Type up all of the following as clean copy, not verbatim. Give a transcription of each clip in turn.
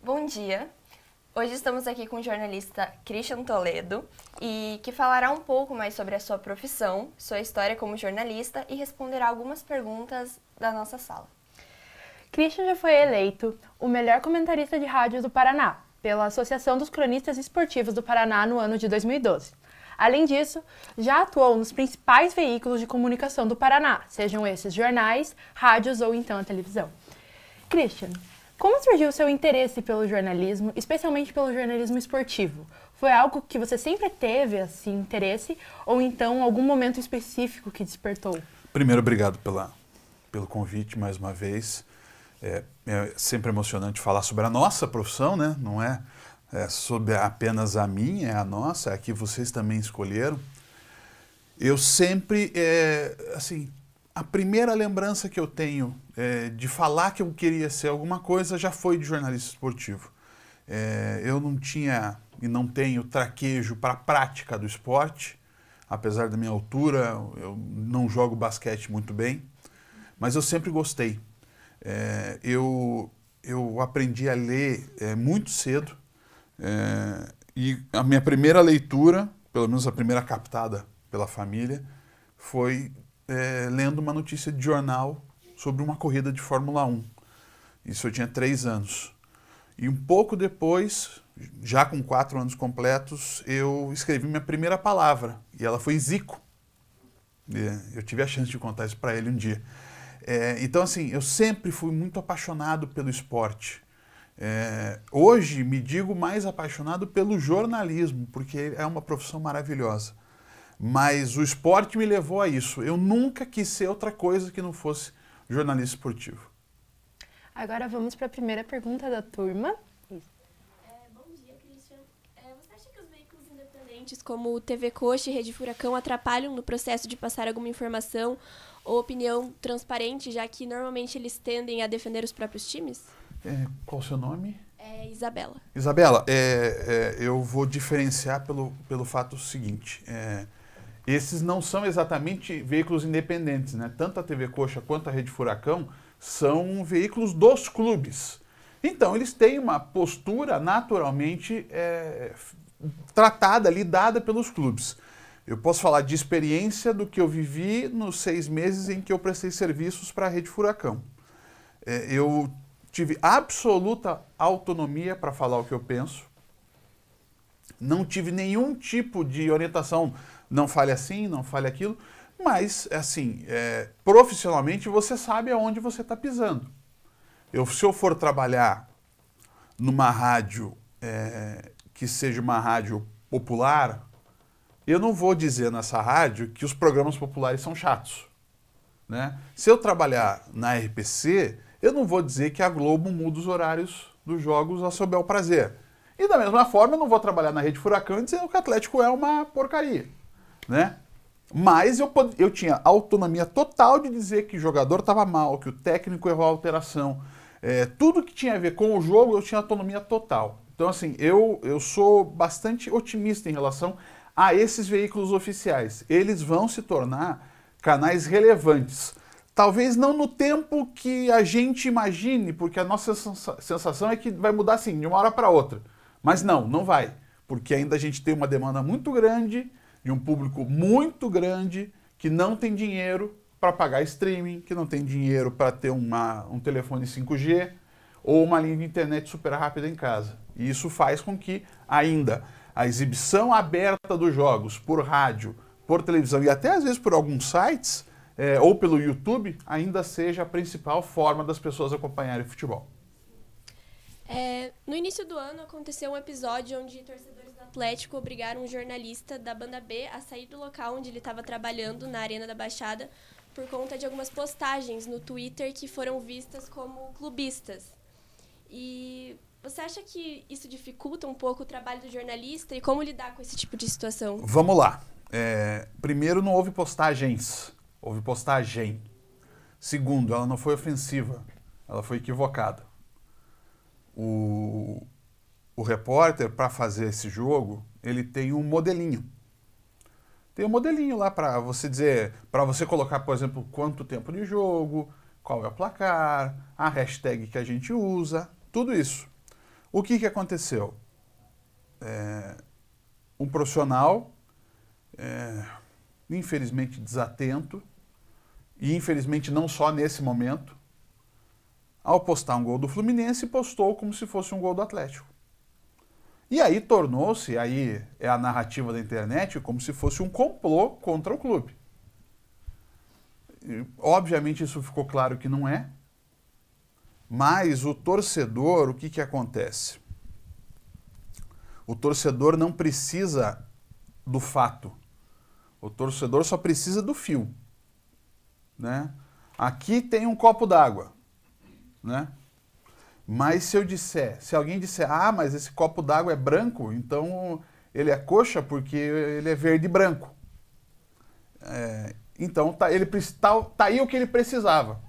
Bom dia! Hoje estamos aqui com o jornalista Christian Toledo, que falará um pouco mais sobre a sua profissão, sua história como jornalista e responderá algumas perguntas da nossa sala. Christian já foi eleito o melhor comentarista de rádio do Paraná, pela Associação dos Cronistas Esportivos do Paraná no ano de 2012. Além disso, já atuou nos principais veículos de comunicação do Paraná, sejam esses jornais, rádios ou então a televisão. Christian, como surgiu o seu interesse pelo jornalismo, especialmente pelo jornalismo esportivo? Foi algo que você sempre teve esse interesse ou então algum momento específico que despertou? Primeiro, obrigado pelo convite mais uma vez. É sempre emocionante falar sobre a nossa profissão, né? Não é sobre apenas a minha, é a nossa, é a que vocês também escolheram. Eu sempre, assim, a primeira lembrança que eu tenho de falar que eu queria ser alguma coisa já foi de jornalista esportivo. Eu não tinha e não tenho traquejo para a prática do esporte, apesar da minha altura, eu não jogo basquete muito bem, mas eu sempre gostei. Eu aprendi a ler muito cedo e a minha primeira leitura, pelo menos a primeira captada pela família, foi lendo uma notícia de jornal sobre uma corrida de Fórmula 1. Isso eu tinha 3 anos. E um pouco depois, já com 4 anos completos, eu escrevi minha primeira palavra, e ela foi Zico. Eu tive a chance de contar isso para ele um dia. Então, assim, eu sempre fui muito apaixonado pelo esporte. Hoje me digo mais apaixonado pelo jornalismo, porque é uma profissão maravilhosa. Mas o esporte me levou a isso. Eu nunca quis ser outra coisa que não fosse jornalista esportivo. Agora vamos para a primeira pergunta da turma. Bom dia, Christian. Você acha que os veículos independentes como o TV Coxa e Rede Furacão atrapalham no processo de passar alguma informação ou opinião transparente, já que normalmente eles tendem a defender os próprios times? Qual o seu nome? Isabela. Isabela, eu vou diferenciar pelo fato seguinte. Esses não são exatamente veículos independentes, né? Tanto a TV Coxa quanto a Rede Furacão são veículos dos clubes. Então, eles têm uma postura naturalmente tratada, lidada pelos clubes. Eu posso falar de experiência do que eu vivi nos 6 meses em que eu prestei serviços para a Rede Furacão. Eu tive absoluta autonomia para falar o que eu penso. Não tive nenhum tipo de orientação, não fale assim, não fale aquilo, mas, assim, profissionalmente você sabe aonde você está pisando. Se eu for trabalhar numa rádio que seja uma rádio popular, eu não vou dizer nessa rádio que os programas populares são chatos, né? Se eu trabalhar na RPC, eu não vou dizer que a Globo muda os horários dos jogos a seu bel prazer. E da mesma forma, eu não vou trabalhar na Rede Furacão dizendo que o Atlético é uma porcaria, né? Mas eu tinha autonomia total de dizer que o jogador estava mal, que o técnico errou a alteração. Tudo que tinha a ver com o jogo, eu tinha autonomia total. Então, assim, eu sou bastante otimista em relação a esses veículos oficiais. Eles vão se tornar canais relevantes. Talvez não no tempo que a gente imagine, porque a nossa sensação é que vai mudar assim, de uma hora para outra. Mas não vai. Porque ainda a gente tem uma demanda muito grande, de um público muito grande, que não tem dinheiro para pagar streaming, que não tem dinheiro para ter um telefone 5G ou uma linha de internet super rápida em casa. E isso faz com que ainda a exibição aberta dos jogos por rádio, por televisão e até às vezes por alguns sites ou pelo YouTube ainda seja a principal forma das pessoas acompanharem futebol. No início do ano aconteceu um episódio onde torcedores do Atlético obrigaram um jornalista da Banda B a sair do local onde ele estava trabalhando, na Arena da Baixada, por conta de algumas postagens no Twitter que foram vistas como clubistas. E você acha que isso dificulta um pouco o trabalho do jornalista e como lidar com esse tipo de situação? Vamos lá. Primeiro, não houve postagens, houve postagem. Segundo, ela não foi ofensiva, ela foi equivocada. O repórter, para fazer esse jogo, ele tem um modelinho. Tem um modelinho lá para você dizer, para você colocar, por exemplo, quanto tempo de jogo, qual é o placar, a hashtag que a gente usa, tudo isso. O que aconteceu? Um profissional, infelizmente desatento, e infelizmente não só nesse momento, ao postar um gol do Fluminense, postou como se fosse um gol do Atlético. E aí tornou-se, aí é a narrativa da internet, como se fosse um complô contra o clube. E, obviamente isso ficou claro que não é, mas o torcedor, o que acontece? O torcedor não precisa do fato, o torcedor só precisa do fio, né? Aqui tem um copo d'água, né? Mas se alguém disser, mas esse copo d'água é branco, então ele é coxa porque ele é verde e branco. Então tá aí o que ele precisava.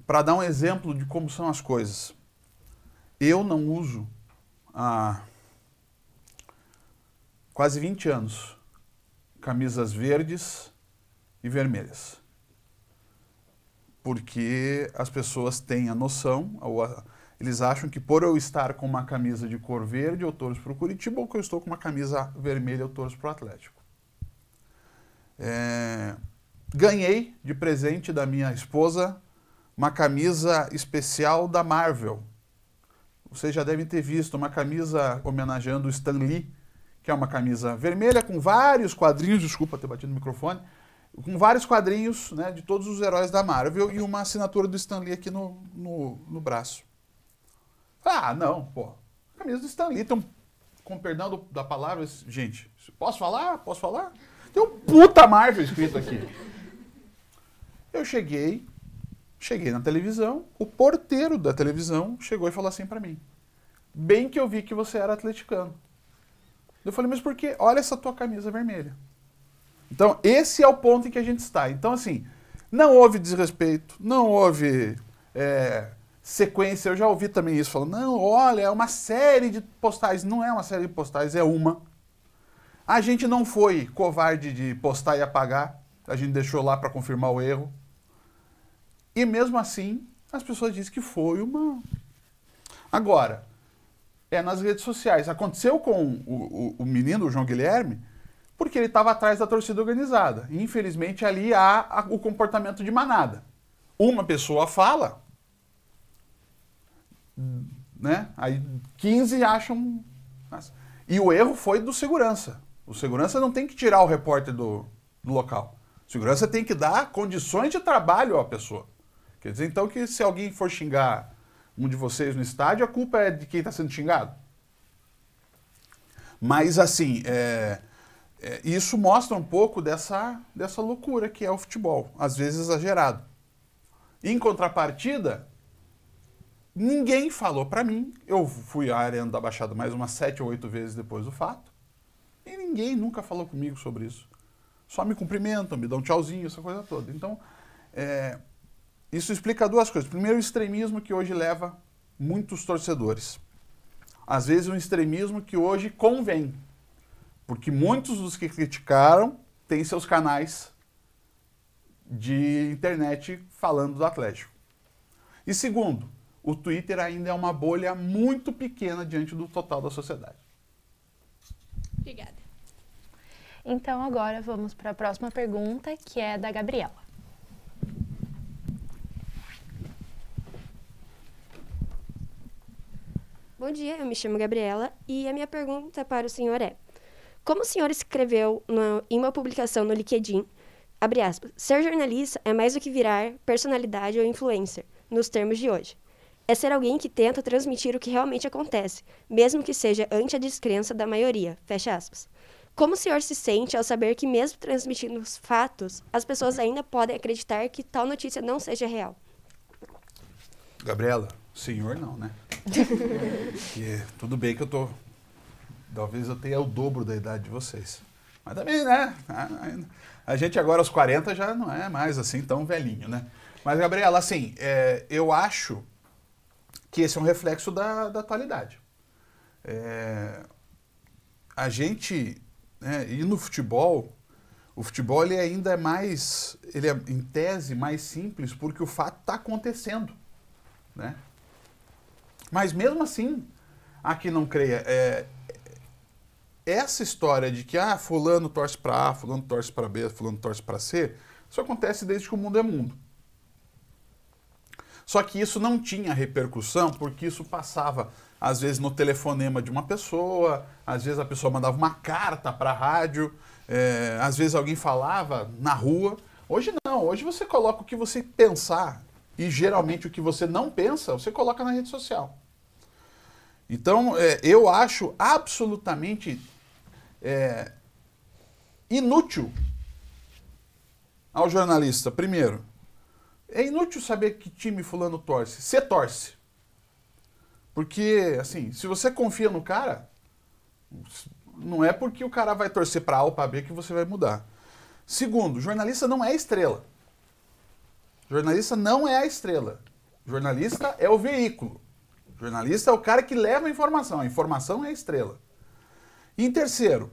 Para dar um exemplo de como são as coisas. Eu não uso há quase 20 anos camisas verdes e vermelhas. Porque as pessoas têm a noção, eles acham que por eu estar com uma camisa de cor verde eu torço para o Curitiba, ou que eu estou com uma camisa vermelha eu torço para o Atlético. Ganhei de presente da minha esposa uma camisa especial da Marvel. Vocês já devem ter visto uma camisa homenageando o Stan Lee, que é uma camisa vermelha com vários quadrinhos, desculpa ter batido no microfone, com vários quadrinhos, né, de todos os heróis da Marvel e uma assinatura do Stan Lee aqui no braço. Não, pô, camisa do Stan Lee, então, com perdão da palavra, gente, posso falar? Posso falar? Tem um puta Marvel escrito aqui. Eu cheguei na televisão, o porteiro da televisão chegou e falou assim pra mim, bem que eu vi que você era atleticano. Eu falei, mas por quê? Olha essa tua camisa vermelha. Então, esse é o ponto em que a gente está. Então, assim, não houve desrespeito, não houve sequência. Eu já ouvi também isso, falando, não, olha, é uma série de postagens. Não é uma série de postagens, é uma. A gente não foi covarde de postar e apagar. A gente deixou lá para confirmar o erro. E mesmo assim, as pessoas dizem que foi uma... Agora, nas redes sociais. Aconteceu com o menino, o João Guilherme, porque ele estava atrás da torcida organizada. E, infelizmente, ali há o comportamento de manada. Uma pessoa fala, né? Aí 15 acham... E o erro foi do segurança. O segurança não tem que tirar o repórter do local. O segurança tem que dar condições de trabalho à pessoa. Quer dizer, então, que se alguém for xingar um de vocês no estádio, a culpa é de quem está sendo xingado. Mas, assim, isso mostra um pouco dessa loucura que é o futebol, às vezes exagerado. Em contrapartida, ninguém falou para mim, eu fui à Arena da Baixada mais umas 7 ou 8 vezes depois do fato, e ninguém nunca falou comigo sobre isso. Só me cumprimentam, me dão tchauzinho, essa coisa toda. Então, isso explica duas coisas. Primeiro, o extremismo que hoje leva muitos torcedores. Às vezes, um extremismo que hoje convém. Porque muitos dos que criticaram têm seus canais de internet falando do Atlético. E segundo, o Twitter ainda é uma bolha muito pequena diante do total da sociedade. Obrigada. Então agora vamos para a próxima pergunta, que é da Gabriela. Bom dia, eu me chamo Gabriela e a minha pergunta para o senhor é: como o senhor escreveu em uma publicação no LinkedIn, abre aspas, ser jornalista é mais do que virar personalidade ou influencer, nos termos de hoje. É ser alguém que tenta transmitir o que realmente acontece, mesmo que seja ante a descrença da maioria, fecha aspas. Como o senhor se sente ao saber que, mesmo transmitindo os fatos, as pessoas ainda podem acreditar que tal notícia não seja real? Gabriela, senhor não, né? Porque tudo bem que talvez eu tenha o dobro da idade de vocês. Mas também, né? A gente agora aos 40 já não é mais assim tão velhinho, né? Mas, Gabriela, assim, eu acho que esse é um reflexo da atualidade. A gente, e no futebol, o futebol ele ainda é mais, ele é em tese mais simples porque o fato está acontecendo, né? Mas mesmo assim, há quem não creia. Essa história de que fulano torce para A, fulano torce para B, fulano torce para C, isso acontece desde que o mundo é mundo. Só que isso não tinha repercussão porque isso passava, às vezes, no telefonema de uma pessoa, às vezes a pessoa mandava uma carta para a rádio, às vezes alguém falava na rua. Hoje não, hoje você coloca o que você pensar e geralmente o que você não pensa, você coloca na rede social. Então, eu acho absolutamente inútil ao jornalista, primeiro, é inútil saber que time fulano torce. Você torce. Porque, assim, se você confia no cara, não é porque o cara vai torcer para A ou para B que você vai mudar. Segundo, jornalista não é estrela. Jornalista não é a estrela. Jornalista é o veículo. Jornalista é o cara que leva a informação. A informação é a estrela. E em terceiro,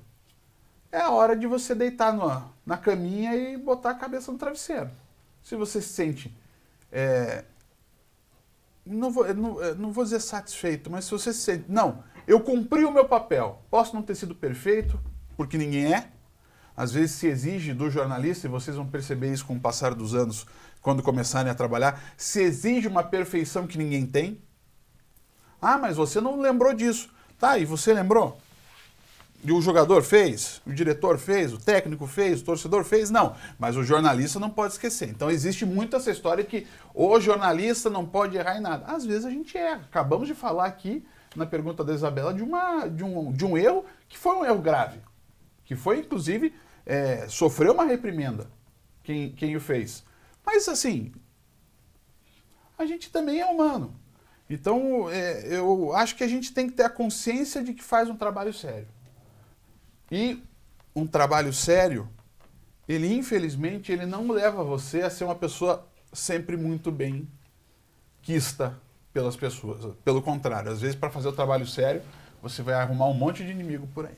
é a hora de você deitar na caminha e botar a cabeça no travesseiro. Se você se sente, não vou dizer satisfeito, mas se você se sente, não, eu cumpri o meu papel, posso não ter sido perfeito, porque ninguém é. Às vezes se exige do jornalista, e vocês vão perceber isso com o passar dos anos, quando começarem a trabalhar, se exige uma perfeição que ninguém tem. Mas você não lembrou disso. Tá, e você lembrou? E o jogador fez, o diretor fez, o técnico fez, o torcedor fez? Não, mas o jornalista não pode esquecer. Então existe muito essa história que o jornalista não pode errar em nada. Às vezes a gente erra. Acabamos de falar aqui, na pergunta da Isabela, de um erro que foi um erro grave. Que foi, inclusive, sofreu uma reprimenda quem o fez. Mas assim, a gente também é humano. Então eu acho que a gente tem que ter a consciência de que faz um trabalho sério. E um trabalho sério, ele infelizmente ele não leva você a ser uma pessoa sempre muito bem quista pelas pessoas. Pelo contrário, às vezes para fazer o trabalho sério, você vai arrumar um monte de inimigo por aí.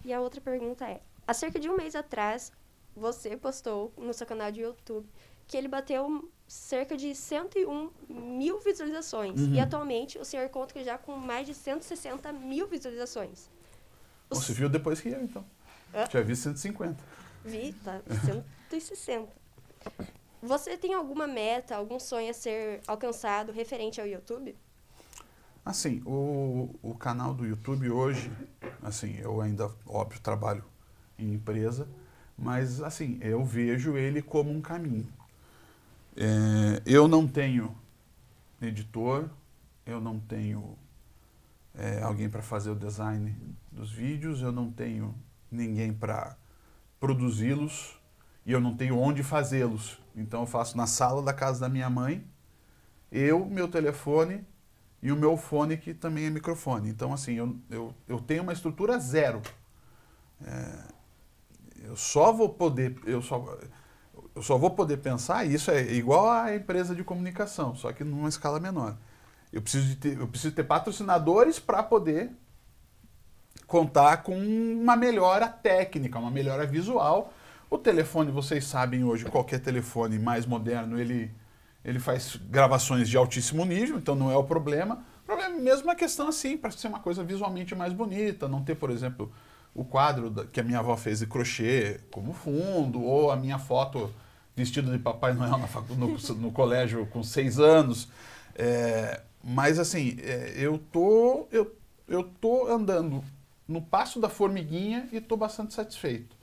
E a outra pergunta há cerca de um mês atrás, você postou no seu canal de YouTube que ele bateu cerca de 101 mil visualizações. E atualmente o senhor conta já com mais de 160 mil visualizações. Você viu depois que eu, então. Tinha visto 150. Vi, tá 160. Você tem alguma meta, algum sonho a ser alcançado referente ao YouTube? Assim, o canal do YouTube hoje, assim, eu ainda, óbvio, trabalho em empresa, mas assim, eu vejo ele como um caminho. Eu não tenho editor, eu não tenho alguém para fazer o design dos vídeos, eu não tenho ninguém para produzi-los e eu não tenho onde fazê-los. Então eu faço na sala da casa da minha mãe, meu telefone e o meu fone, que também é microfone. Então assim, eu tenho uma estrutura zero. Eu só vou poder pensar, e isso é igual à empresa de comunicação, só que numa escala menor. Eu preciso ter patrocinadores para poder contar com uma melhora técnica, uma melhora visual. O telefone, vocês sabem hoje, qualquer telefone mais moderno, ele faz gravações de altíssimo nível, então não é o problema. O problema é mesmo a questão assim, para ser uma coisa visualmente mais bonita, não ter, por exemplo, o quadro que a minha avó fez de crochê como fundo, ou a minha foto vestido de Papai Noel no colégio com 6 anos. Mas assim, eu tô andando no passo da formiguinha e estou bastante satisfeito.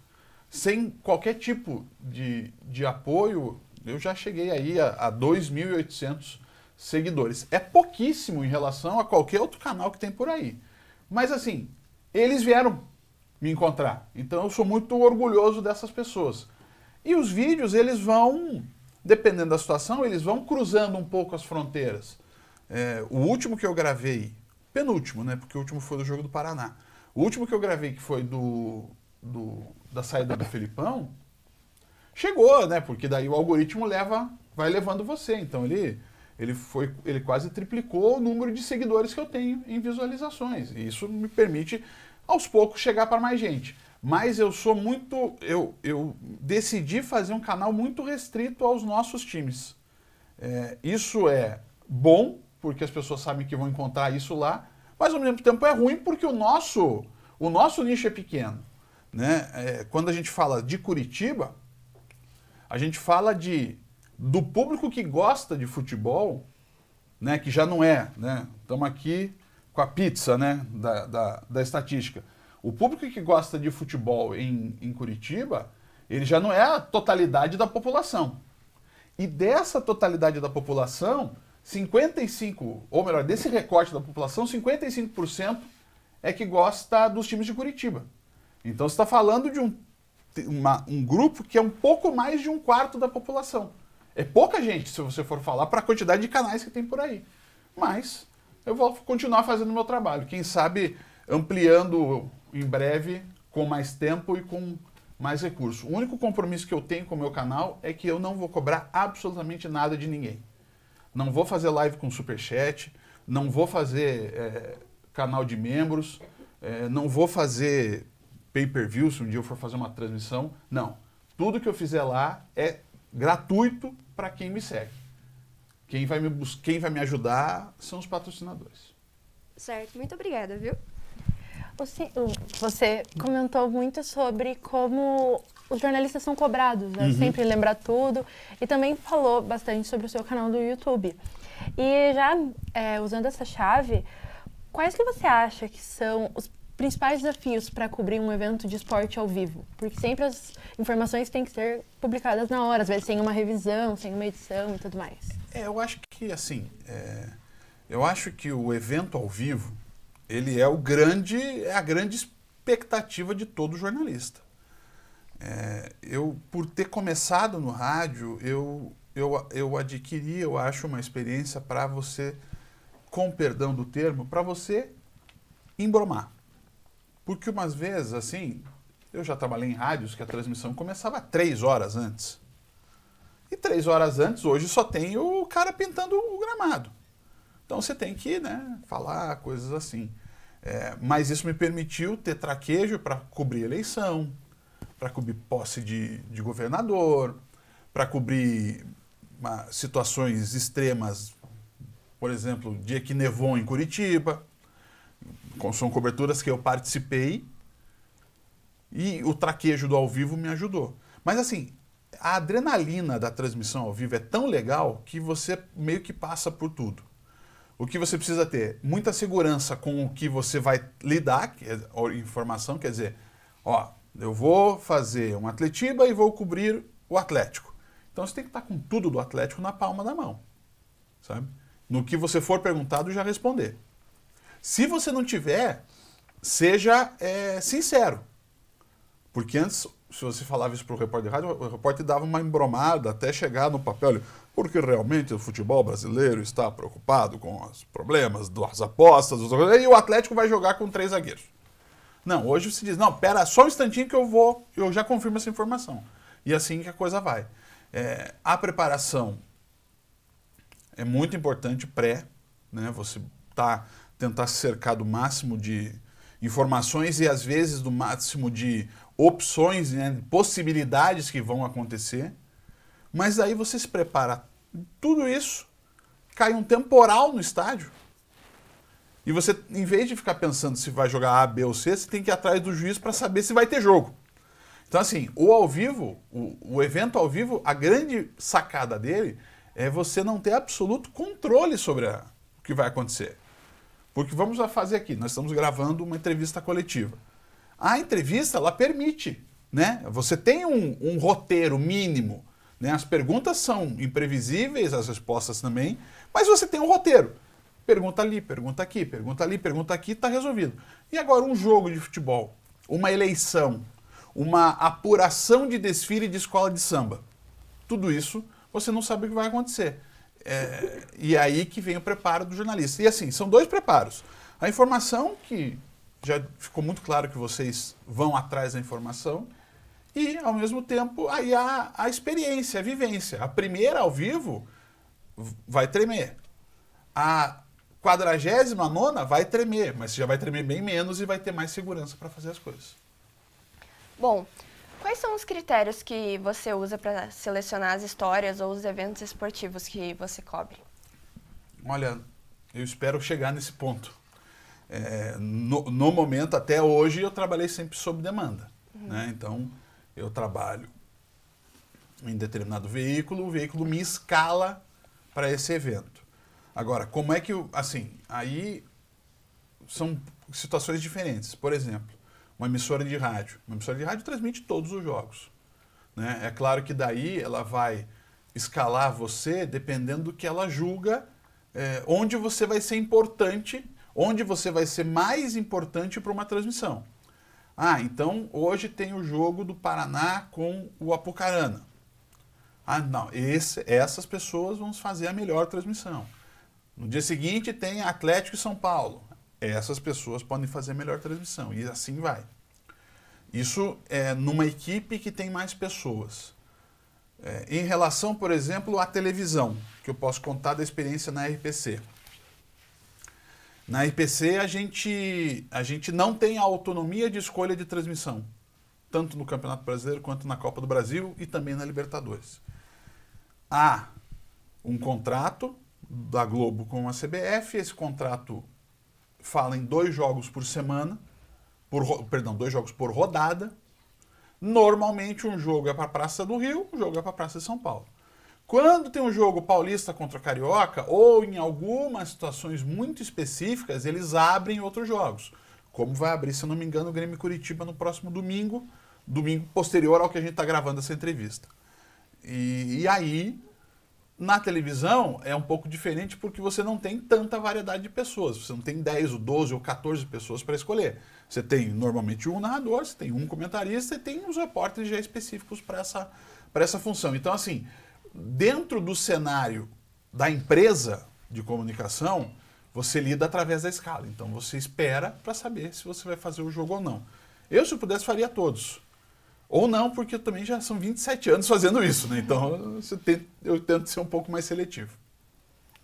Sem qualquer tipo de apoio, eu já cheguei aí a 2.800 seguidores. É pouquíssimo em relação a qualquer outro canal que tem por aí. Mas assim, eles vieram me encontrar. Então eu sou muito orgulhoso dessas pessoas. E os vídeos, eles vão, dependendo da situação, eles vão cruzando um pouco as fronteiras. O último que eu gravei, penúltimo, né? Porque o último foi do Jogo do Paraná. O último que eu gravei, que foi da saída do Felipão, chegou, né? Porque daí o algoritmo vai levando você. Então ele quase triplicou o número de seguidores que eu tenho em visualizações. E isso me permite, aos poucos, chegar para mais gente. Mas eu decidi fazer um canal muito restrito aos nossos times. Isso é bom, porque as pessoas sabem que vão encontrar isso lá, mas ao mesmo tempo é ruim porque o nosso nicho é pequeno, né? Quando a gente fala de Curitiba, a gente fala do público que gosta de futebol, né? Que já não é, né? Estamos aqui com a pizza, né? Da estatística. O público que gosta de futebol em Curitiba, ele já não é a totalidade da população. E dessa totalidade da população, 55%, ou melhor, desse recorte da população, 55% é que gosta dos times de Curitiba. Então você está falando de um grupo que é um pouco mais de um quarto da população. É pouca gente, se você for falar, para a quantidade de canais que tem por aí. Mas eu vou continuar fazendo o meu trabalho. Quem sabe ampliando em breve, com mais tempo e com mais recursos. O único compromisso que eu tenho com o meu canal é que eu não vou cobrar absolutamente nada de ninguém. Não vou fazer live com superchat, não vou fazer canal de membros, não vou fazer pay-per-view se um dia eu for fazer uma transmissão. Não. Tudo que eu fizer lá é gratuito para quem me segue. Quem vai me ajudar são os patrocinadores. Certo, muito obrigada, viu? Você comentou muito sobre como os jornalistas são cobrados, né? Sempre lembrar tudo. E também falou bastante sobre o seu canal do YouTube. E já usando essa chave, quais que você acha que são os principais desafios para cobrir um evento de esporte ao vivo? Porque sempre as informações têm que ser publicadas na hora, às vezes sem uma revisão, sem uma edição e tudo mais. Eu acho que, assim, eu acho que o evento ao vivo, ele é a grande expectativa de todo jornalista. Por ter começado no rádio, eu adquiri, eu acho, uma experiência para você, com perdão do termo, para você embromar. Porque umas vezes, assim, eu já trabalhei em rádios que a transmissão começava 3 horas antes. E 3 horas antes, hoje só tem o cara pintando o gramado. Então você tem que, né, falar coisas assim. Mas isso me permitiu ter traquejo para cobrir eleição, para cobrir posse de governador, para cobrir situações extremas, por exemplo, o dia que nevou em Curitiba. São coberturas que eu participei e o traquejo do ao vivo me ajudou. Mas assim, a adrenalina da transmissão ao vivo é tão legal que você meio que passa por tudo. O que você precisa ter? Muita segurança com o que você vai lidar, que é a informação, quer dizer, eu vou fazer um Atletiba e vou cobrir o Atlético. Então você tem que estar com tudo do Atlético na palma da mão, sabe? No que você for perguntado, já responder. Se você não tiver, seja sincero. Porque antes, se você falava isso para o repórter de rádio, o repórter dava uma embromada até chegar no papel, porque realmente o futebol brasileiro está preocupado com os problemas das apostas, e o Atlético vai jogar com 3 zagueiros. Não, hoje você diz, não, pera só um instantinho que eu já confirmo essa informação. E assim que a coisa vai. A preparação é muito importante, né? Você tentar se cercar do máximo de informações e às vezes do máximo de opções, né, possibilidades que vão acontecer. Mas aí você se prepara. Tudo isso, cai um temporal no estádio. E você, em vez de ficar pensando se vai jogar A, B ou C, você tem que ir atrás do juiz para saber se vai ter jogo. Então assim, o ao vivo, o evento ao vivo, a grande sacada dele é você não ter absoluto controle sobre o que vai acontecer. Porque vamos fazer aqui, nós estamos gravando uma entrevista coletiva. A entrevista, ela permite, né? Você tem um roteiro mínimo, né? As perguntas são imprevisíveis, as respostas também, mas você tem um roteiro. Pergunta ali, pergunta aqui, pergunta ali, pergunta aqui, está resolvido. E agora um jogo de futebol, uma eleição, uma apuração de desfile de escola de samba. Tudo isso, você não sabe o que vai acontecer. E é aí que vem o preparo do jornalista. E assim, são 2 preparos. A informação, que já ficou muito claro que vocês vão atrás da informação, e ao mesmo tempo aí a experiência, a vivência. A primeira ao vivo vai tremer. A 49ª vai tremer, mas você já vai tremer bem menos e vai ter mais segurança para fazer as coisas. Bom, quais são os critérios que você usa para selecionar as histórias ou os eventos esportivos que você cobre? Olha, eu espero chegar nesse ponto. No momento, até hoje, eu trabalhei sempre sob demanda. Né? Então, eu trabalho em determinado veículo, o veículo me escala para esse evento. Agora, como é que, assim, aí são situações diferentes. Por exemplo, uma emissora de rádio. Uma emissora de rádio transmite todos os jogos. Né? É claro que daí ela vai escalar você dependendo do que ela julga, onde você vai ser importante, onde você vai ser mais importante para uma transmissão. Ah, então hoje tem o jogo do Paraná com o Apucarana. Ah, não, essas pessoas vão fazer a melhor transmissão. No dia seguinte tem Atlético e São Paulo. Essas pessoas podem fazer a melhor transmissão. E assim vai. Isso é numa equipe que tem mais pessoas. Em relação, por exemplo, à televisão, que eu posso contar da experiência na RPC. Na RPC, a gente não tem a autonomia de escolha de transmissão, tanto no Campeonato Brasileiro quanto na Copa do Brasil e também na Libertadores. Há um contrato da Globo com a CBF, esse contrato fala em 2 jogos por semana, 2 jogos por rodada. Normalmente um jogo é para a Praça do Rio, um jogo é para a Praça de São Paulo. Quando tem um jogo paulista contra carioca, ou em algumas situações muito específicas, eles abrem outros jogos. Como vai abrir, se eu não me engano, o Grêmio Curitiba no próximo domingo posterior ao que a gente está gravando essa entrevista. E aí, na televisão, é um pouco diferente porque você não tem tanta variedade de pessoas. Você não tem 10, ou 12 ou 14 pessoas para escolher. Você tem normalmente um narrador, você tem um comentarista e tem uns repórteres já específicos para essa função. Então, assim, dentro do cenário da empresa de comunicação, você lida através da escala. Então, você espera para saber se você vai fazer o jogo ou não. Eu, se eu pudesse, faria todos. Ou não, porque eu também já são 27 anos fazendo isso, né? Então, eu tento ser um pouco mais seletivo.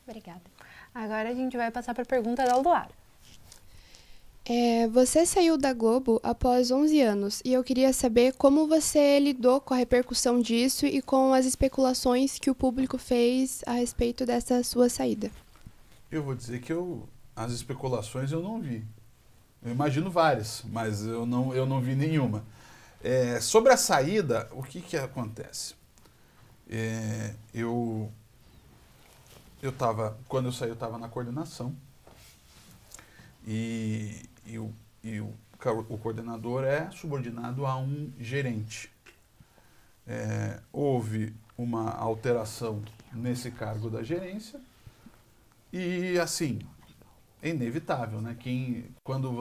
Obrigada. Agora a gente vai passar para a pergunta da Aldoara. Você saiu da Globo após 11 anos e eu queria saber como você lidou com a repercussão disso e com as especulações que o público fez a respeito dessa sua saída. Eu vou dizer que as especulações eu não vi. Eu imagino várias, mas eu não vi nenhuma. Sobre a saída, o que acontece? Quando eu saí, eu estava na coordenação e o coordenador é subordinado a um gerente. Houve uma alteração nesse cargo da gerência e, assim, é inevitável, né? Quando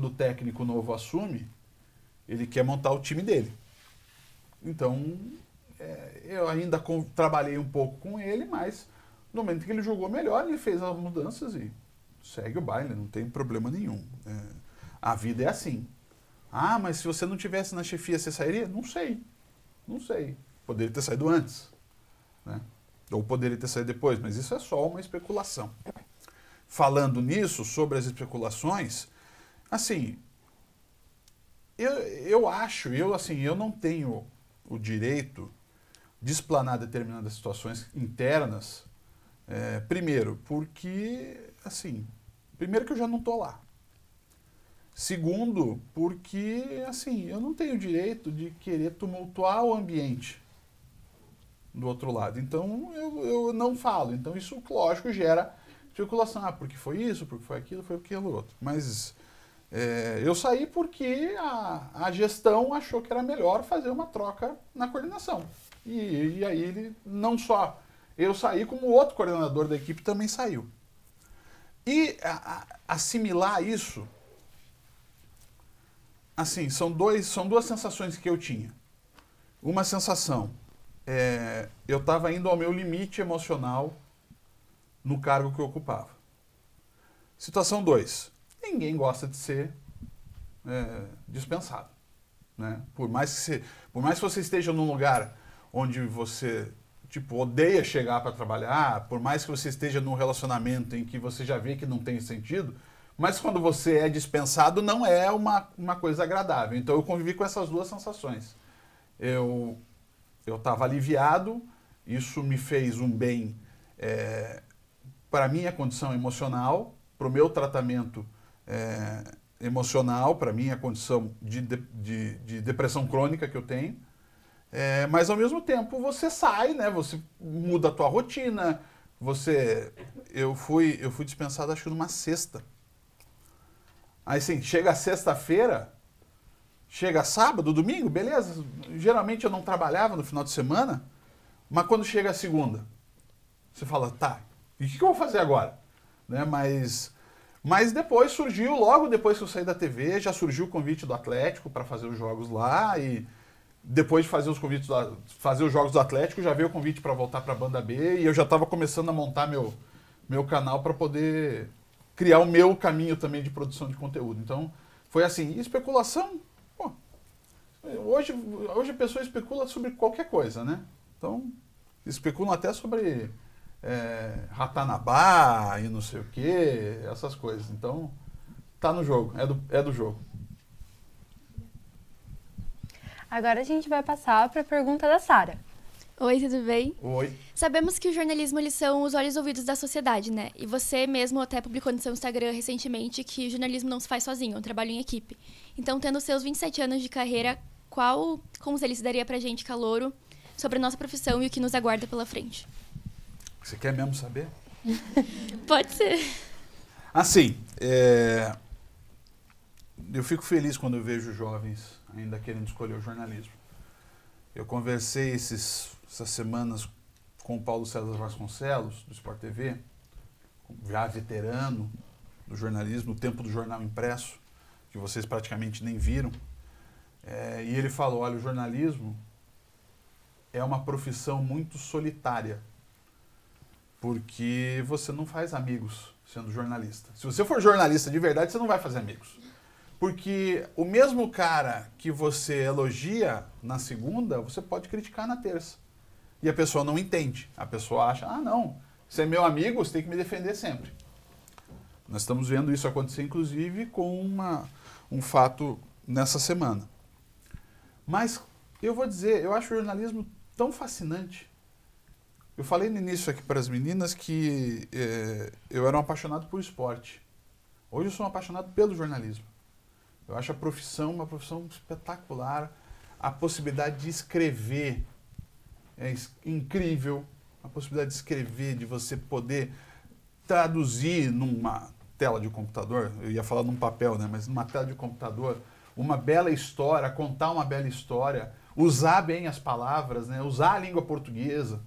o técnico novo assume, ele quer montar o time dele. Então, eu ainda trabalhei um pouco com ele, mas no momento que ele jogou melhor, ele fez as mudanças e segue o baile, não tem problema nenhum. A vida é assim. Ah, mas se você não tivesse na chefia, você sairia? Não sei. Não sei. Poderia ter saído antes. Né? Ou poderia ter saído depois, mas isso é só uma especulação. Falando nisso, sobre as especulações, assim, eu acho, eu não tenho o direito de explanar determinadas situações internas, primeiro, porque, assim, primeiro que eu já não estou lá. Segundo, porque, assim, eu não tenho o direito de querer tumultuar o ambiente do outro lado. Então, eu não falo. Então, isso, lógico, gera especulação. Ah, porque foi isso, porque foi aquilo, foi aquilo outro. Mas eu saí porque a gestão achou que era melhor fazer uma troca na coordenação. E aí, ele não só eu saí, como o outro coordenador da equipe também saiu. E assimilar isso, assim, são duas sensações que eu tinha. Uma sensação, eu estava indo ao meu limite emocional no cargo que eu ocupava. Situação 2, ninguém gosta de ser dispensado. Né? Por mais que você esteja num lugar onde você odeia chegar para trabalhar, por mais que você esteja num relacionamento em que você já vê que não tem sentido, mas quando você é dispensado não é uma coisa agradável. Então eu convivi com essas duas sensações. Eu estava aliviado, isso me fez um bem para a minha condição emocional, para o meu tratamento emocional, para a minha condição de depressão crônica que eu tenho. Mas, ao mesmo tempo, você sai, né? Você muda a tua rotina. Eu fui dispensado, acho que numa sexta. Aí, assim, chega sexta-feira, chega sábado, domingo, beleza. Geralmente eu não trabalhava no final de semana, mas quando chega a segunda, você fala, tá, e o que eu vou fazer agora? Né? Mas depois surgiu, logo depois que eu saí da TV, já surgiu o convite do Atlético para fazer os jogos lá, e depois de fazer fazer os jogos do Atlético, já veio o convite para voltar para a Banda B, e eu já estava começando a montar meu canal para poder criar o meu caminho também de produção de conteúdo. Então, foi assim. E especulação, pô, hoje a pessoa especula sobre qualquer coisa, né? Então, especulam até sobre Ratanabá e não sei o quê, essas coisas. Então, tá no jogo, é do jogo. Agora a gente vai passar para a pergunta da Sara. Oi, tudo bem? Oi. Sabemos que o jornalismo, eles são os olhos e ouvidos da sociedade, né? E você mesmo até publicou no seu Instagram recentemente que o jornalismo não se faz sozinho, é um trabalho em equipe. Então, tendo seus 27 anos de carreira, qual conselho você daria pra gente, calouro, sobre a nossa profissão e o que nos aguarda pela frente? Você quer mesmo saber? Pode ser. Assim, eu fico feliz quando eu vejo jovens ainda querendo escolher o jornalismo. Eu conversei essas semanas com o Paulo César Vasconcelos, do Sport TV, já veterano do jornalismo, no tempo do jornal impresso, que vocês praticamente nem viram. E ele falou, olha, o jornalismo é uma profissão muito solitária, porque você não faz amigos sendo jornalista. Se você for jornalista de verdade, você não vai fazer amigos. Porque o mesmo cara que você elogia na segunda, você pode criticar na terça. E a pessoa não entende. A pessoa acha, não, você é meu amigo, você tem que me defender sempre. Nós estamos vendo isso acontecer, inclusive, com um fato nessa semana. Mas eu vou dizer, eu acho o jornalismo tão fascinante. Eu falei no início aqui para as meninas que eu era um apaixonado por esporte. Hoje eu sou um apaixonado pelo jornalismo. Eu acho a profissão uma profissão espetacular. A possibilidade de escrever é incrível. A possibilidade de escrever, de você poder traduzir numa tela de computador, eu ia falar num papel, né? Mas numa tela de computador, uma bela história, contar uma bela história, usar bem as palavras, né? Usar a língua portuguesa.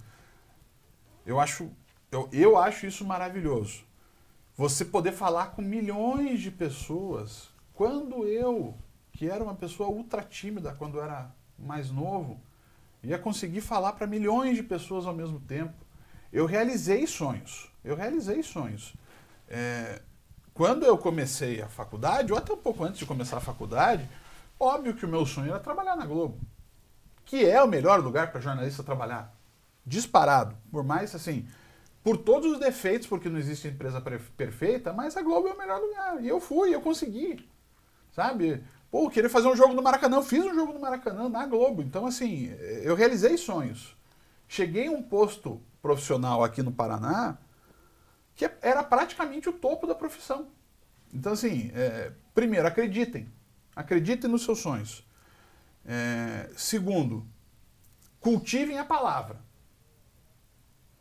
Eu acho isso maravilhoso. Você poder falar com milhões de pessoas. Quando eu, que era uma pessoa ultra tímida quando era mais novo, ia conseguir falar para milhões de pessoas ao mesmo tempo. Eu realizei sonhos. Quando eu comecei a faculdade, ou até um pouco antes de começar a faculdade, óbvio que o meu sonho era trabalhar na Globo, que é o melhor lugar para jornalista trabalhar. Disparado. Por mais, assim, por todos os defeitos, porque não existe empresa perfeita, mas a Globo é o melhor lugar. E eu consegui. Sabe? Pô, eu queria fazer um jogo no Maracanã, eu fiz um jogo no Maracanã, na Globo. Então, assim, eu realizei sonhos. Cheguei a um posto profissional aqui no Paraná que era praticamente o topo da profissão. Então, assim, primeiro, acreditem nos seus sonhos. Segundo, cultivem a palavra.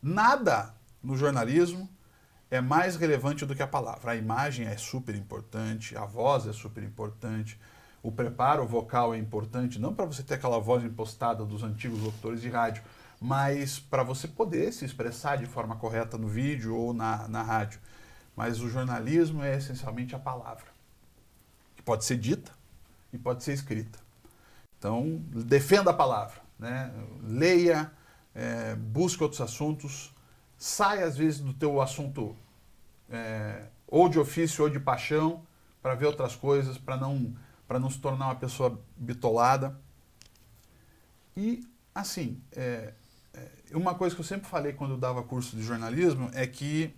Nada no jornalismo é mais relevante do que a palavra. A imagem é super importante, a voz é super importante, o preparo vocal é importante, não para você ter aquela voz impostada dos antigos locutores de rádio, mas para você poder se expressar de forma correta no vídeo ou na rádio. Mas o jornalismo é essencialmente a palavra, que pode ser dita e pode ser escrita. Então, defenda a palavra, né? Leia, busque outros assuntos, sai às vezes do teu assunto ou de ofício ou de paixão para ver outras coisas, para não se tornar uma pessoa bitolada. E, assim, uma coisa que eu sempre falei quando eu dava curso de jornalismo é que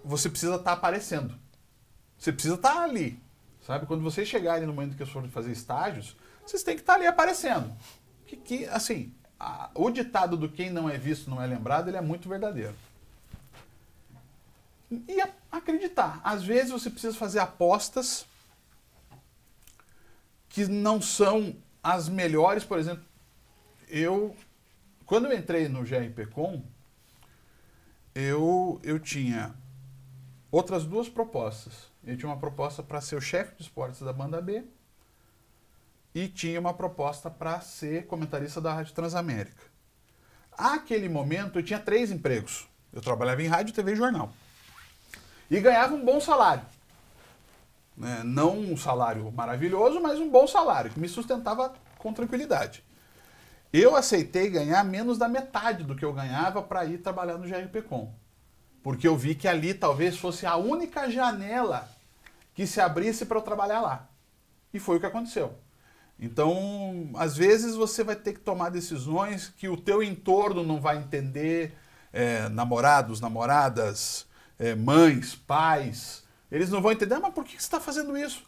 você precisa estar aparecendo. Você precisa estar ali, sabe? Quando vocês chegarem no momento que vocês forem fazer estágios, vocês têm que estar ali aparecendo. Assim, o ditado do quem não é visto não é lembrado, ele é muito verdadeiro. E acreditar. Às vezes você precisa fazer apostas que não são as melhores. Por exemplo, quando eu entrei no GRPcom, eu tinha outras duas propostas. Eu tinha uma proposta para ser o chefe de esportes da Banda B e tinha uma proposta para ser comentarista da Rádio Transamérica. Naquele momento eu tinha 3 empregos. Eu trabalhava em rádio, TV e jornal. E ganhava um bom salário. Né? Não um salário maravilhoso, mas um bom salário, que me sustentava com tranquilidade. Eu aceitei ganhar menos da metade do que eu ganhava para ir trabalhar no GRPcom. Porque eu vi que ali talvez fosse a única janela que se abrisse para eu trabalhar lá. E foi o que aconteceu. Então, às vezes você vai ter que tomar decisões que o teu entorno não vai entender, namorados, namoradas, mães, pais, eles não vão entender, mas por que você está fazendo isso?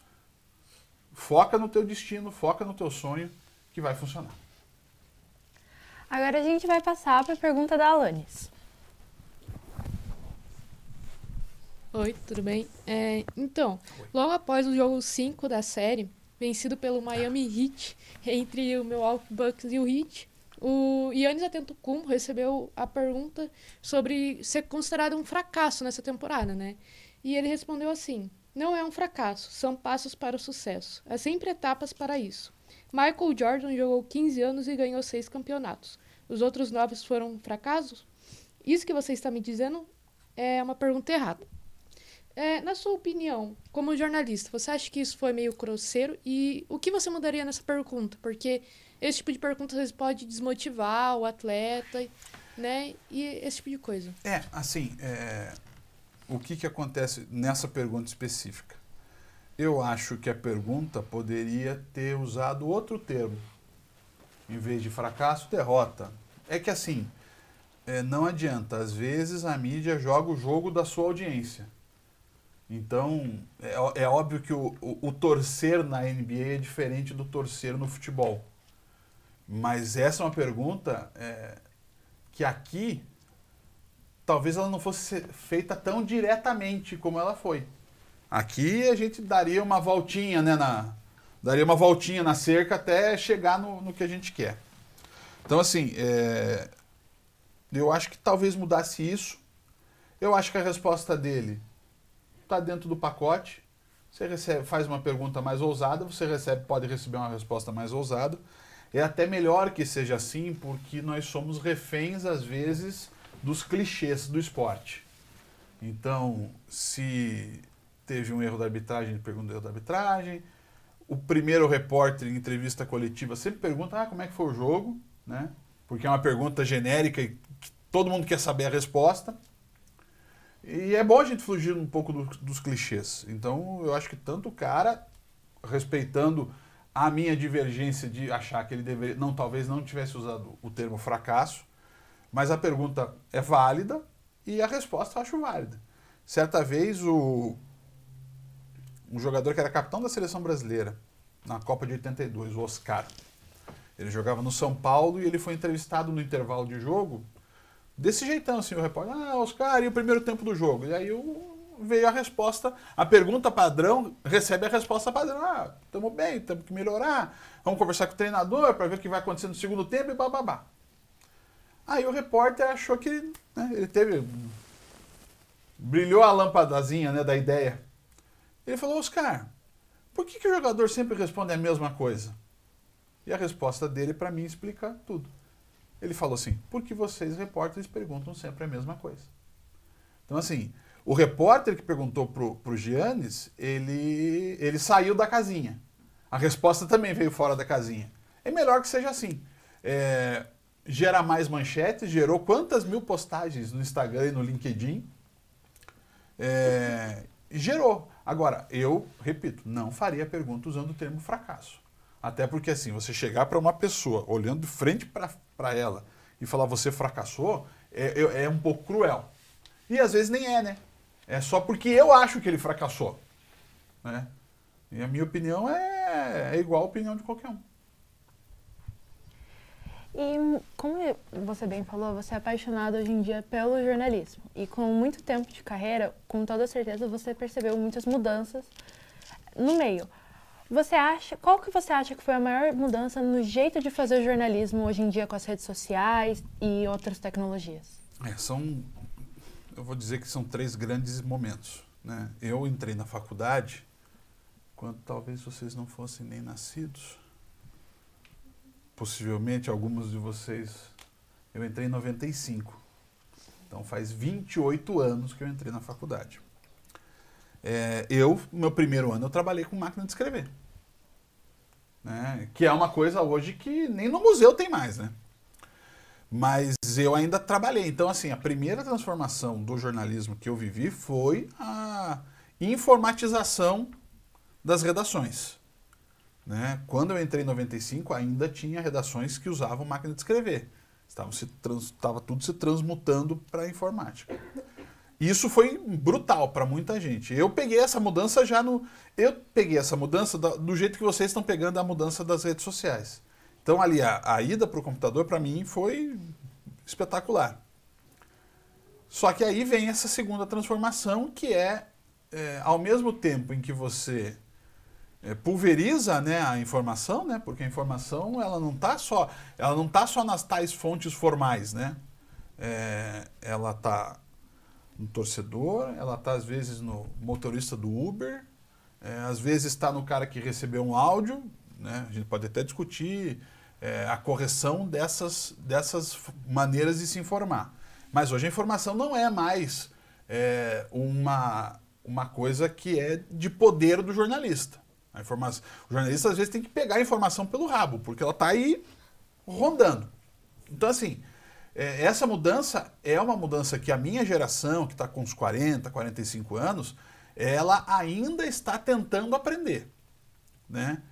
Foca no teu destino, foca no teu sonho, que vai funcionar. Agora a gente vai passar para a pergunta da Alanis. Oi, tudo bem? Então, logo após o jogo 5 da série, vencido pelo Miami Heat, entre o Milwaukee Bucks e o Heat, o Giannis Antetokounmpo recebeu a pergunta sobre ser considerado um fracasso nessa temporada, né? E ele respondeu assim: não é um fracasso, são passos para o sucesso. Há sempre etapas para isso. Michael Jordan jogou 15 anos e ganhou 6 campeonatos. Os outros 9 foram fracassos? Isso que você está me dizendo é uma pergunta errada. Na sua opinião, como jornalista, você acha que isso foi meio grosseiro? E o que você mudaria nessa pergunta? Porque esse tipo de pergunta às vezes pode desmotivar o atleta, né? E esse tipo de coisa. O que acontece nessa pergunta específica? Eu acho que a pergunta poderia ter usado outro termo. Em vez de fracasso, derrota. É que assim, não adianta. Às vezes a mídia joga o jogo da sua audiência. Então, é óbvio que o torcer na NBA é diferente do torcer no futebol. Mas essa é uma pergunta que aqui, talvez ela não fosse feita tão diretamente como ela foi. Aqui a gente daria uma voltinha, né, daria uma voltinha na cerca até chegar no que a gente quer. Então, assim, eu acho que talvez mudasse isso. Eu acho que a resposta dele está dentro do pacote. Você faz uma pergunta mais ousada, pode receber uma resposta mais ousada. É até melhor que seja assim, porque nós somos reféns, às vezes, dos clichês do esporte. Então, se teve um erro da arbitragem, ele pergunta o erro da arbitragem. O primeiro repórter em entrevista coletiva sempre pergunta como é que foi o jogo, né? Porque é uma pergunta genérica e que todo mundo quer saber a resposta. E é bom a gente fugir um pouco dos clichês. Então, eu acho que tanto o cara, respeitando a minha divergência de achar que ele deveria, talvez não tivesse usado o termo fracasso, mas a pergunta é válida e a resposta eu acho válida. Certa vez, um jogador que era capitão da seleção brasileira, na Copa de 82, o Oscar, ele jogava no São Paulo e ele foi entrevistado no intervalo de jogo, desse jeitão, assim, o repórter, Oscar, e o primeiro tempo do jogo? E aí veio a resposta, a pergunta padrão, recebe a resposta padrão, estamos bem, temos que melhorar, vamos conversar com o treinador para ver o que vai acontecer no segundo tempo e bababá. Aí o repórter achou que ele brilhou a lampadazinha, né, da ideia. Ele falou, Oscar, por que o jogador sempre responde a mesma coisa? E a resposta dele, para mim, explica tudo. Ele falou assim, porque vocês, repórteres, perguntam sempre a mesma coisa. Então, assim, o repórter que perguntou pro Giannis, ele saiu da casinha. A resposta também veio fora da casinha. É melhor que seja assim. Gera mais manchetes, gerou quantas mil postagens no Instagram e no LinkedIn. Gerou. Agora, eu, repito, não faria a pergunta usando o termo fracasso. Até porque, assim, você chegar para uma pessoa, olhando de frente para ela, e falar você fracassou, é um pouco cruel. E às vezes nem é, né? É só porque eu acho que ele fracassou. Né? E a minha opinião é igual a opinião de qualquer um. E como você bem falou, você é apaixonado hoje em dia pelo jornalismo. E com muito tempo de carreira, com toda certeza você percebeu muitas mudanças no meio. Qual que você acha que foi a maior mudança no jeito de fazer jornalismo hoje em dia com as redes sociais e outras tecnologias? Eu vou dizer que são 3 grandes momentos, né? Eu entrei na faculdade quando talvez vocês não fossem nem nascidos. Possivelmente, alguns de vocês... Eu entrei em 95. Então, faz 28 anos que eu entrei na faculdade. Meu primeiro ano, eu trabalhei com máquina de escrever. Né? Que é uma coisa hoje que nem no museu tem mais, né? Mas eu ainda trabalhei. Então, assim, a primeira transformação do jornalismo que eu vivi foi a informatização das redações. Né? Quando eu entrei em 95, ainda tinha redações que usavam máquina de escrever. Estava tudo se transmutando para a informática. Isso foi brutal para muita gente. Eu peguei essa mudança do jeito que vocês estão pegando a mudança das redes sociais. Então, ali, a ida para o computador, para mim, foi espetacular. Só que aí vem essa segunda transformação, que ao mesmo tempo em que você pulveriza, né, a informação, né, porque a informação ela não está só nas tais fontes formais, né? Ela está no torcedor, ela está às vezes no motorista do Uber, às vezes está no cara que recebeu um áudio, né? A gente pode até discutir a correção dessas maneiras de se informar. Mas hoje a informação não é mais uma coisa que é de poder do jornalista. O jornalista às vezes tem que pegar a informação pelo rabo, porque ela está aí rondando. Então, assim, essa mudança é uma mudança que a minha geração, que está com uns 40, 45 anos, ela ainda está tentando aprender. Né?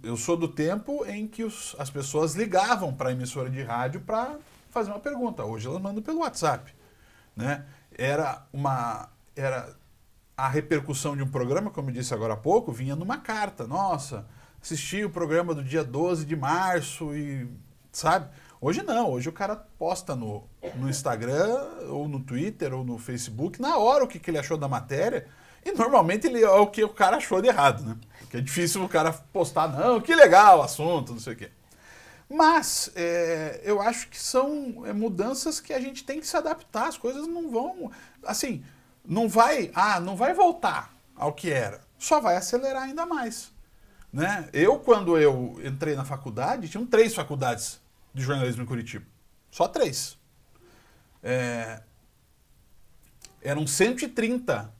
Eu sou do tempo em que as pessoas ligavam para a emissora de rádio para fazer uma pergunta. Hoje elas mandam pelo WhatsApp. Né? A repercussão de um programa, como eu disse agora há pouco, vinha numa carta. Nossa, assisti o programa do dia 12 de março e... Sabe? Hoje não. Hoje o cara posta no Instagram, ou no Twitter, ou no Facebook, na hora o que ele achou da matéria. E normalmente é o que o cara achou de errado, né? Porque é difícil o cara postar, não, que legal o assunto, não sei o quê. Mas eu acho que são mudanças que a gente tem que se adaptar. As coisas não vão... Assim... Não vai voltar ao que era, só vai acelerar ainda mais. Né? Quando eu entrei na faculdade, tinham 3 faculdades de jornalismo em Curitiba. Só 3. Eram 130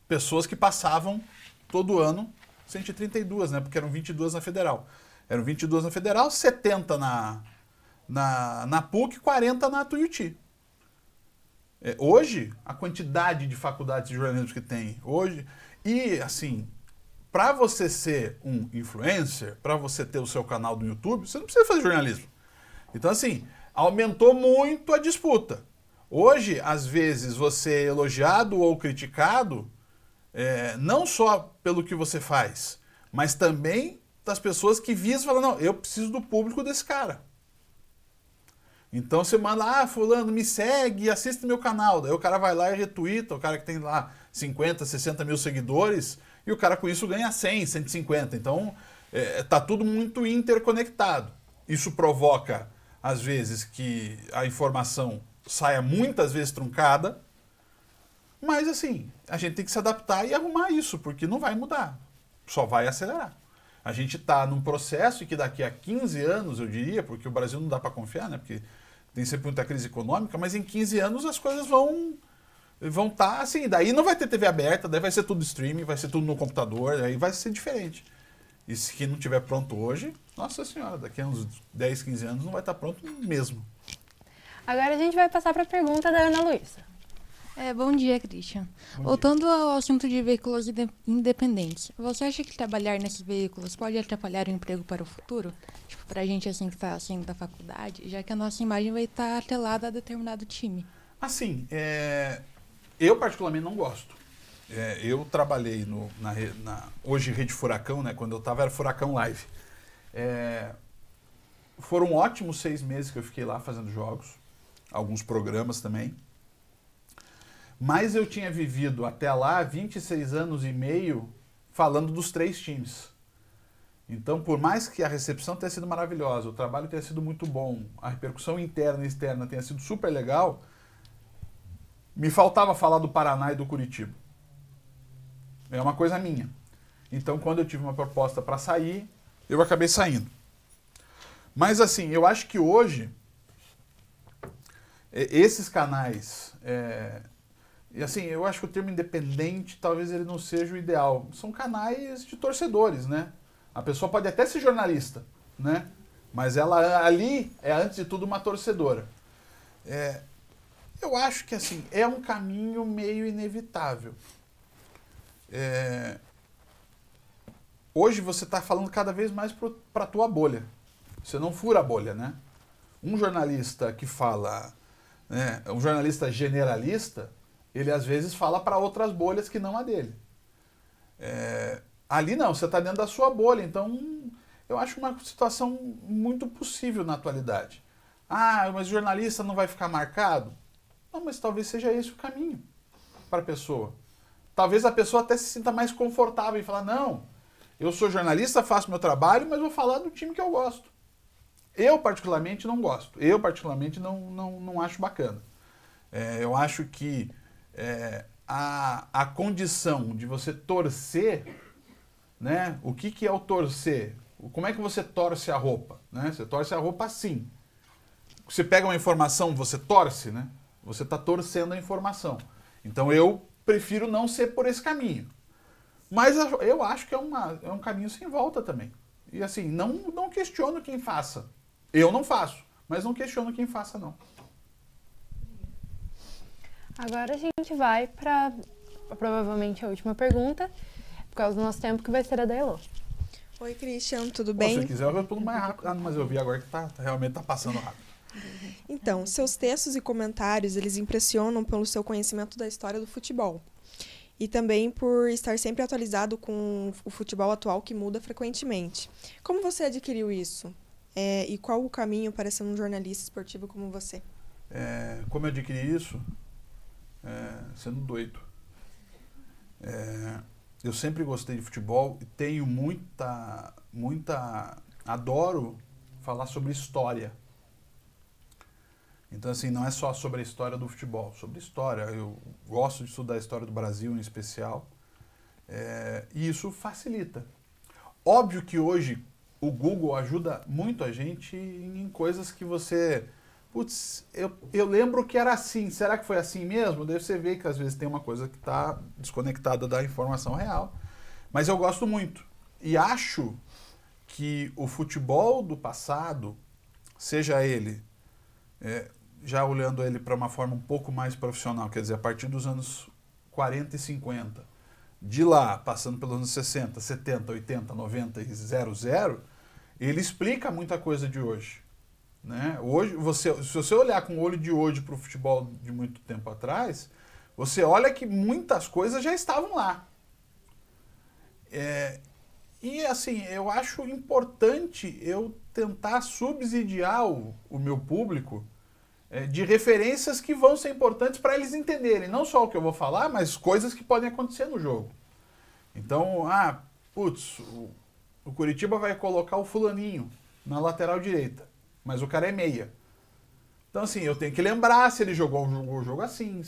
pessoas que passavam todo ano, 132, né? Porque eram 22 na Federal. Eram 22 na Federal, 70 na PUC, 40 na Tuiuti. Hoje, a quantidade de faculdades de jornalismo que tem hoje, e assim, para você ser um influencer, para você ter o seu canal do YouTube, você não precisa fazer jornalismo. Então, assim, aumentou muito a disputa. Hoje, às vezes, você é elogiado ou criticado, não só pelo que você faz, mas também das pessoas que visam e falam, não, eu preciso do público desse cara. Então você manda, fulano, me segue, assiste meu canal. Daí o cara vai lá e retuita, o cara que tem lá 50, 60 mil seguidores, e o cara com isso ganha 100, 150. Então tá tudo muito interconectado. Isso provoca, às vezes, que a informação saia muitas vezes truncada, mas assim, a gente tem que se adaptar e arrumar isso, porque não vai mudar, só vai acelerar. A gente está num processo que daqui a 15 anos, eu diria, porque o Brasil não dá para confiar, né? Porque tem sempre muita crise econômica, mas em 15 anos as coisas vão estar assim. Daí não vai ter TV aberta, daí vai ser tudo streaming, vai ser tudo no computador, aí vai ser diferente. E se não estiver pronto hoje, nossa senhora, daqui a uns 10, 15 anos não vai estar pronto mesmo. Agora a gente vai passar para a pergunta da Ana Luísa. Bom dia, Christian. Voltando ao assunto de veículos independentes, você acha que trabalhar nesses veículos pode atrapalhar o emprego para o futuro? Tipo, pra gente assim que está saindo da faculdade, já que a nossa imagem vai estar atrelada a determinado time. Assim, eu particularmente não gosto. Eu trabalhei hoje Rede Furacão, né? Quando eu estava era Furacão Live. foram ótimos 6 meses que eu fiquei lá fazendo jogos, alguns programas também. Mas eu tinha vivido até lá 26 anos e meio falando dos 3 times. Então, por mais que a recepção tenha sido maravilhosa, o trabalho tenha sido muito bom, a repercussão interna e externa tenha sido super legal, me faltava falar do Paraná e do Curitiba. É uma coisa minha. Então, quando eu tive uma proposta para sair, eu acabei saindo. Mas, assim, eu acho que hoje, esses canais... E assim, eu acho que o termo independente talvez ele não seja o ideal. São canais de torcedores, né? A pessoa pode até ser jornalista, né? Mas ela ali é, antes de tudo, uma torcedora. Eu acho que assim, é um caminho meio inevitável. Hoje você está falando cada vez mais para a tua bolha. Você não fura a bolha, né? Um jornalista que fala, né, um jornalista generalista, ele às vezes fala para outras bolhas que não a dele. Ali não, você está dentro da sua bolha, então eu acho uma situação muito possível na atualidade. Ah, mas o jornalista não vai ficar marcado? Não, mas talvez seja esse o caminho para a pessoa. Talvez a pessoa até se sinta mais confortável e falar, não, eu sou jornalista, faço meu trabalho, mas vou falar do time que eu gosto. Eu particularmente não gosto, eu particularmente não acho bacana. Eu acho que a condição de você torcer, né? O que é o torcer? Como é que você torce a roupa? Né? Você torce a roupa assim. Você pega uma informação, você torce, né? Você está torcendo a informação. Então eu prefiro não ser por esse caminho. Mas eu acho que é um caminho sem volta também. E assim, não questiono quem faça. Eu não faço, mas não questiono quem faça, não. Agora a gente vai para provavelmente a última pergunta, por causa do nosso tempo, que vai ser a da Elô. Oi, Christian, tudo bem? Se quiser, eu respondo mais rápido. Ah, mas eu vi agora que realmente tá passando rápido. Então, seus textos e comentários, eles impressionam pelo seu conhecimento da história do futebol. E também por estar sempre atualizado com o futebol atual que muda frequentemente. Como você adquiriu isso? E qual o caminho para ser um jornalista esportivo como você? Como eu adquiri isso? Sendo doido. Eu sempre gostei de futebol e tenho adoro falar sobre história. Então, assim, não é só sobre a história do futebol, sobre história. Eu gosto de estudar a história do Brasil, em especial. E isso facilita. Óbvio que hoje o Google ajuda muito a gente em coisas que você... Putz, eu lembro que era assim. Será que foi assim mesmo? Daí você vê que às vezes tem uma coisa que está desconectada da informação real. Mas eu gosto muito. E acho que o futebol do passado, seja ele... já olhando ele para uma forma um pouco mais profissional, quer dizer, a partir dos anos 40 e 50, de lá, passando pelos anos 60, 70, 80, 90 e 00, ele explica muita coisa de hoje. Né? Hoje, se você olhar com o olho de hoje para o futebol de muito tempo atrás, você olha que muitas coisas já estavam lá. E assim, eu acho importante eu tentar subsidiar o meu público de referências que vão ser importantes para eles entenderem, não só o que eu vou falar, mas coisas que podem acontecer no jogo. Então, o Curitiba vai colocar o fulaninho na lateral direita, mas o cara é meia. Então, assim, eu tenho que lembrar se ele jogou o jogo assim,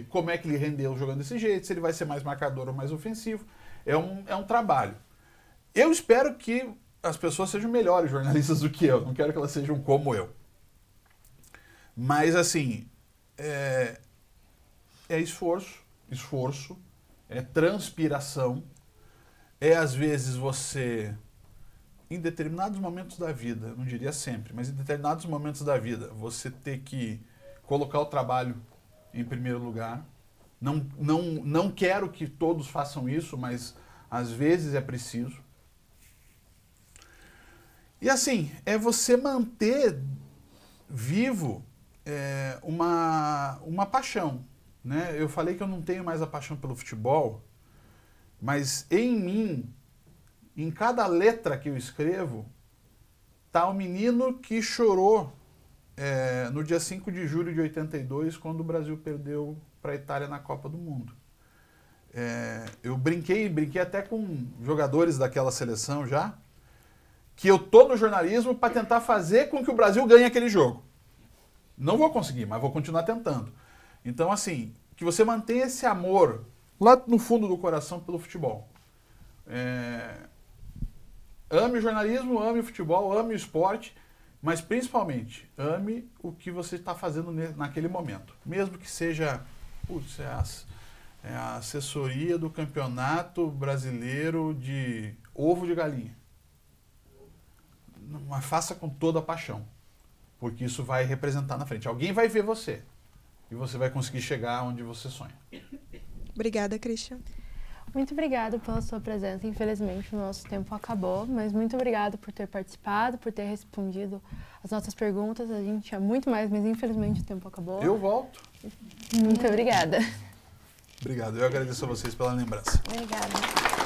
como é que ele rendeu jogando desse jeito, se ele vai ser mais marcador ou mais ofensivo. É um trabalho. Eu espero que as pessoas sejam melhores jornalistas do que eu, não quero que elas sejam como eu. Mas, assim, é esforço, é transpiração, às vezes você, em determinados momentos da vida, não diria sempre, mas em determinados momentos da vida, você ter que colocar o trabalho em primeiro lugar. Não quero que todos façam isso, mas às vezes é preciso. E, assim, é você manter vivo uma paixão, né? Eu falei que eu não tenho mais a paixão pelo futebol, mas em mim, em cada letra que eu escrevo, tá o menino que chorou no dia 5 de julho de 82, quando o Brasil perdeu para a Itália na Copa do Mundo. Eu brinquei até com jogadores daquela seleção já, que eu tô no jornalismo para tentar fazer com que o Brasil ganhe aquele jogo. Não vou conseguir, mas vou continuar tentando. Então, assim, que você mantenha esse amor lá no fundo do coração pelo futebol. Ame o jornalismo, ame o futebol, ame o esporte, mas principalmente ame o que você está fazendo naquele momento. Mesmo que seja a assessoria do Campeonato Brasileiro de ovo de galinha. Mas faça com toda a paixão, porque isso vai representar na frente. Alguém vai ver você e você vai conseguir chegar onde você sonha. Obrigada, Christian. Muito obrigada pela sua presença. Infelizmente, o nosso tempo acabou, mas muito obrigada por ter participado, por ter respondido as nossas perguntas. A gente tinha muito mais, mas infelizmente o tempo acabou. Eu volto. Muito obrigada. Obrigado. Eu agradeço a vocês pela lembrança. Obrigada.